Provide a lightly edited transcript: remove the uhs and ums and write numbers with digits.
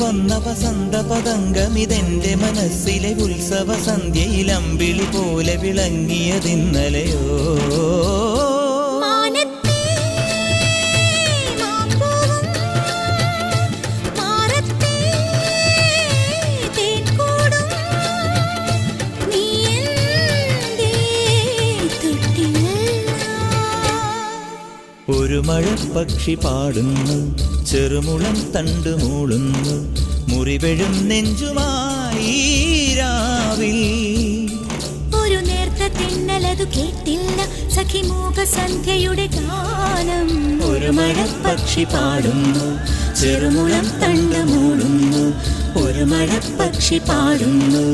വന്ന വസന്ത പതംഗമിതെന്റെ മനസ്സിലെ ഉത്സവ സന്ധ്യയിൽ അമ്പിളി പോലെ വിളങ്ങിയതിന്നലെയോ. ഒരു മഴപ്പക്ഷി പാടുന്നു, ചെറുമുളം തണ്ടു മൂളുന്നു, മുറിവെഴും നെഞ്ചുമായി രാവിൽ. ഒരു നേർത്ത തിന്നലതു കേട്ടില്ല സഖി മൂകസന്ധ്യയുടെ ഗാനം. ഒരു മഴപ്പക്ഷി പാടുന്നു, ചെറുമുളം തണ്ടു മൂളുന്നു, ഒരു മഴപ്പക്ഷി പാടുന്നു,